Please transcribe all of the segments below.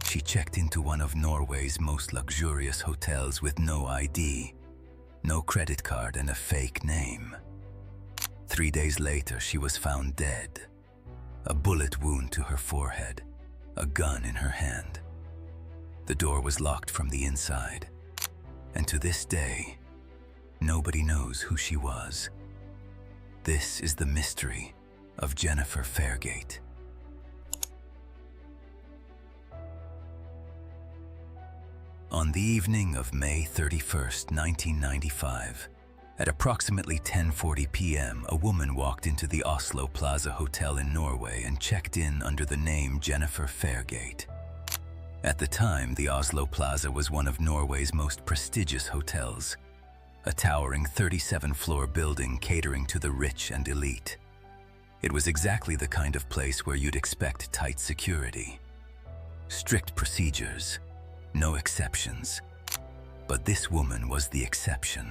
She checked into one of Norway's most luxurious hotels with no ID, no credit card, and a fake name. 3 days later, she was found dead. A bullet wound to her forehead, a gun in her hand. The door was locked from the inside, and to this day, nobody knows who she was. This is the mystery of Jennifer Fairgate. On the evening of May 31st, 1995, at approximately 10:40 p.m., a woman walked into the Oslo Plaza Hotel in Norway and checked in under the name Jennifer Fairgate. At the time, the Oslo Plaza was one of Norway's most prestigious hotels, a towering 37-floor building catering to the rich and elite. It was exactly the kind of place where you'd expect tight security, strict procedures, no exceptions. But this woman was the exception.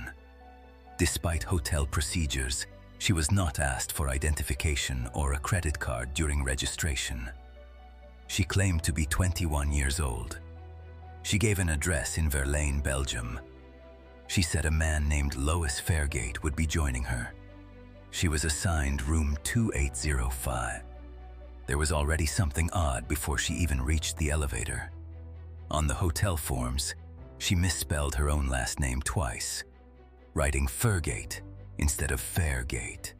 Despite hotel procedures, she was not asked for identification or a credit card during registration. She claimed to be 21 years old. She gave an address in Verlaine, Belgium. She said a man named Lois Fairgate would be joining her. She was assigned room 2805. There was already something odd before she even reached the elevator. On the hotel forms, she misspelled her own last name twice, writing Fairgate instead of Fairgate.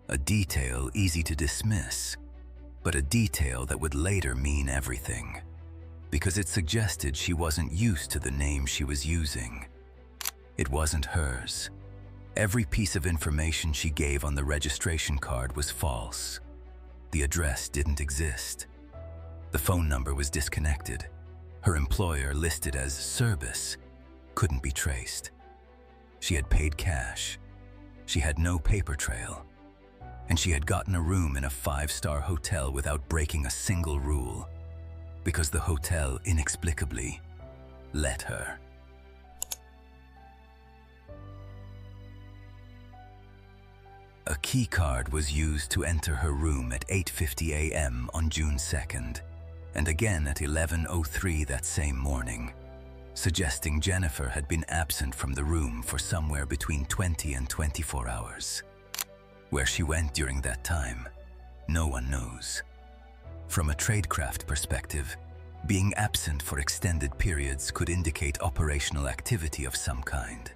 A detail easy to dismiss, but a detail that would later mean everything, because it suggested she wasn't used to the name she was using. It wasn't hers. Every piece of information she gave on the registration card was false. The address didn't exist. The phone number was disconnected. Her employer, listed as Service, couldn't be traced. She had paid cash. She had no paper trail. And she had gotten a room in a 5-star hotel without breaking a single rule, because the hotel inexplicably let her. A key card was used to enter her room at 8:50 a.m. on June 2nd, and again at 11:03 that same morning, suggesting Jennifer had been absent from the room for somewhere between 20 and 24 hours. Where she went during that time, no one knows. From a tradecraft perspective, being absent for extended periods could indicate operational activity of some kind.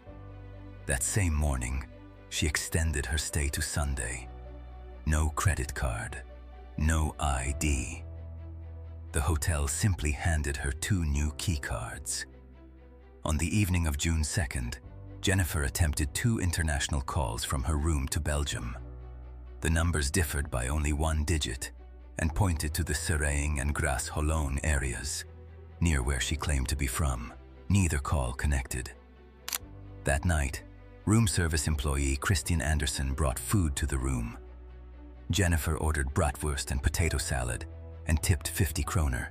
That same morning, she extended her stay to Sunday. No credit card, no ID. The hotel simply handed her 2 new key cards. On the evening of June 2nd, Jennifer attempted 2 international calls from her room to Belgium. The numbers differed by only 1 digit and pointed to the Sereying and Gras Holon areas, near where she claimed to be from. Neither call connected. That night, room service employee Christian Anderson brought food to the room. Jennifer ordered bratwurst and potato salad and tipped 50 kroner,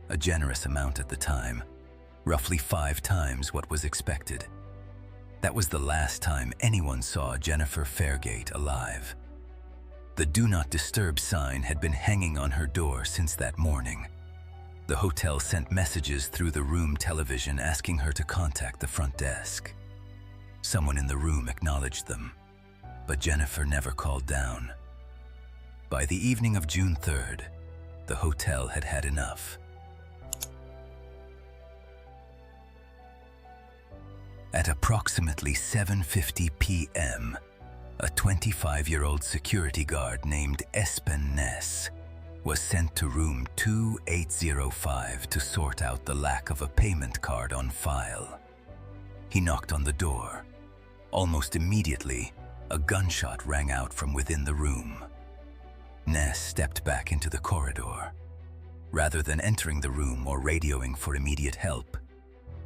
a generous amount at the time, roughly 5 times what was expected. That was the last time anyone saw Jennifer Fairgate alive. The Do Not Disturb sign had been hanging on her door since that morning. The hotel sent messages through the room television asking her to contact the front desk. Someone in the room acknowledged them, but Jennifer never called down. By the evening of June 3rd, the hotel had had enough. At approximately 7:50 p.m., a 25-year-old security guard named Espen Ness was sent to room 2805 to sort out the lack of a payment card on file. He knocked on the door. Almost immediately, a gunshot rang out from within the room. Ness stepped back into the corridor. Rather than entering the room or radioing for immediate help,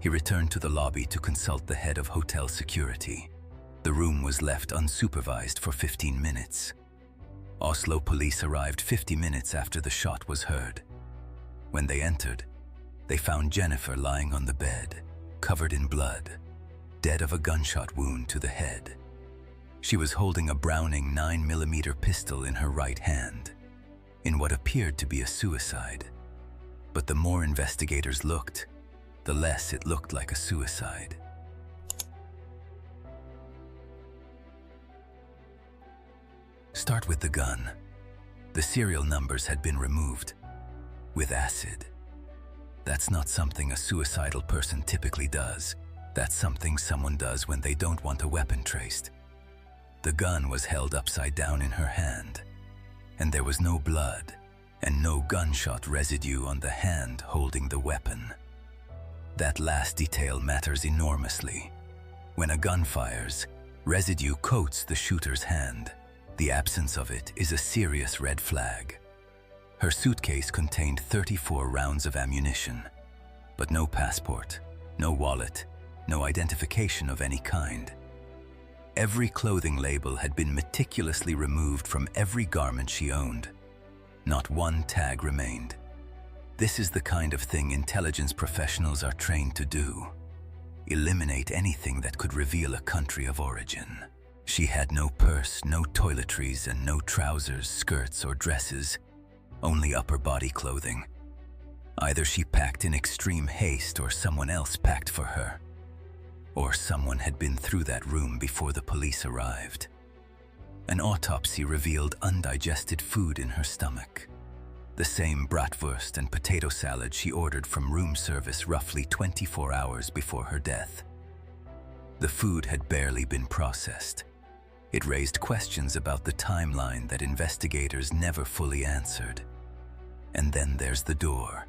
he returned to the lobby to consult the head of hotel security. The room was left unsupervised for 15 minutes. Oslo police arrived 50 minutes after the shot was heard. When they entered, they found Jennifer lying on the bed, covered in blood, dead of a gunshot wound to the head. She was holding a Browning 9mm pistol in her right hand, in what appeared to be a suicide. But the more investigators looked, the less it looked like a suicide. Start with the gun. The serial numbers had been removed with acid. That's not something a suicidal person typically does. That's something someone does when they don't want a weapon traced. The gun was held upside down in her hand, and there was no blood and no gunshot residue on the hand holding the weapon. That last detail matters enormously. When a gun fires, residue coats the shooter's hand. The absence of it is a serious red flag. Her suitcase contained 34 rounds of ammunition, but no passport, no wallet, no identification of any kind. Every clothing label had been meticulously removed from every garment she owned. Not one tag remained. This is the kind of thing intelligence professionals are trained to do. Eliminate anything that could reveal a country of origin. She had no purse, no toiletries, and no trousers, skirts, or dresses, only upper body clothing. Either she packed in extreme haste or someone else packed for her. Or someone had been through that room before the police arrived. An autopsy revealed undigested food in her stomach. The same bratwurst and potato salad she ordered from room service roughly 24 hours before her death. The food had barely been processed. It raised questions about the timeline that investigators never fully answered. And then there's the door.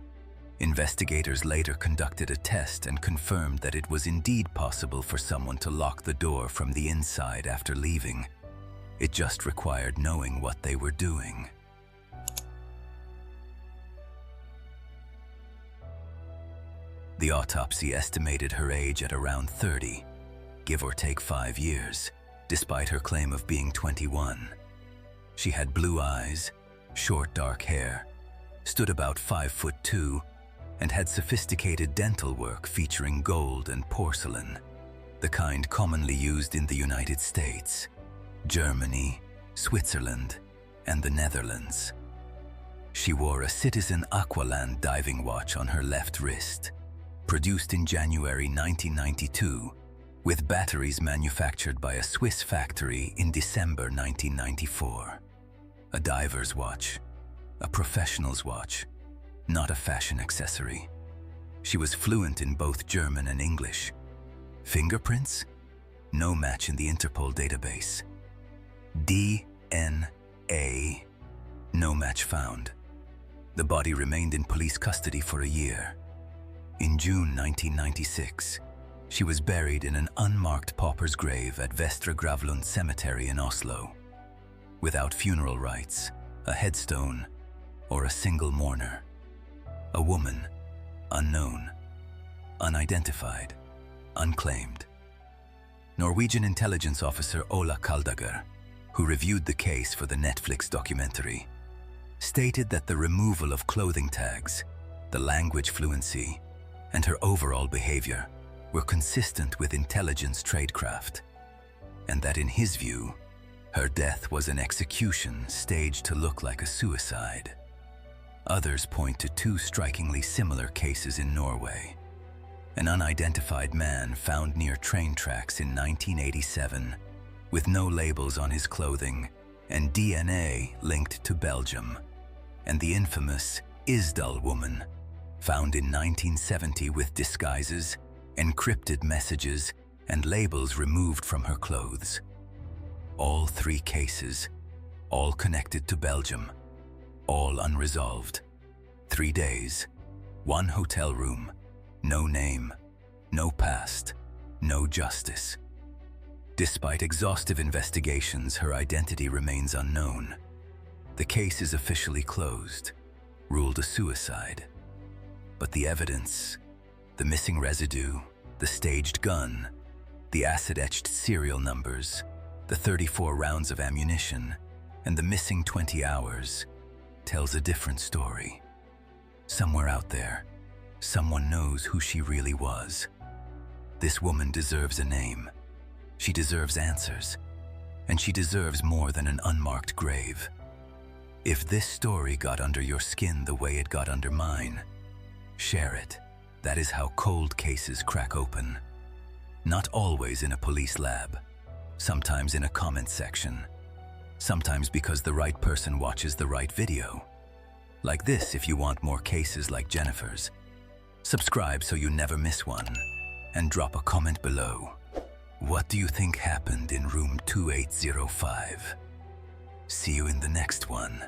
Investigators later conducted a test and confirmed that it was indeed possible for someone to lock the door from the inside after leaving. It just required knowing what they were doing. The autopsy estimated her age at around 30, give or take 5 years, despite her claim of being 21. She had blue eyes, short dark hair, stood about 5'2", and had sophisticated dental work featuring gold and porcelain, the kind commonly used in the United States, Germany, Switzerland, and the Netherlands. She wore a Citizen Aqualand diving watch on her left wrist, produced in January 1992, with batteries manufactured by a Swiss factory in December 1994. A diver's watch, a professional's watch, not a fashion accessory. She was fluent in both German and English. Fingerprints? No match in the Interpol database. DNA? No match found. The body remained in police custody for a year. In June 1996, she was buried in an unmarked pauper's grave at Vestre Gravlund Cemetery in Oslo, without funeral rites, a headstone, or a single mourner. A woman, unknown, unidentified, unclaimed. Norwegian intelligence officer Ola Kaldager, who reviewed the case for the Netflix documentary, stated that the removal of clothing tags, the language fluency, and her overall behavior were consistent with intelligence tradecraft, and that in his view, her death was an execution staged to look like a suicide. Others point to 2 strikingly similar cases in Norway. An unidentified man found near train tracks in 1987 with no labels on his clothing and DNA linked to Belgium, and the infamous Isdal woman found in 1970 with disguises, encrypted messages, and labels removed from her clothes. All 3 cases, all connected to Belgium, all unresolved. 3 days, 1 hotel room, no name, no past, no justice. Despite exhaustive investigations, her identity remains unknown. The case is officially closed, ruled a suicide. But the evidence, the missing residue, the staged gun, the acid-etched serial numbers, the 34 rounds of ammunition, and the missing 20 hours, tells a different story. Somewhere out there, someone knows who she really was. This woman deserves a name. She deserves answers. And she deserves more than an unmarked grave. If this story got under your skin the way it got under mine, Share it. That is how cold cases crack open. Not always in a police lab. Sometimes in a comment section. Sometimes because the right person watches the right video. Like this if you want more cases like Jennifer's. Subscribe so you never miss one. And drop a comment below. What do you think happened in room 2805? See you in the next one.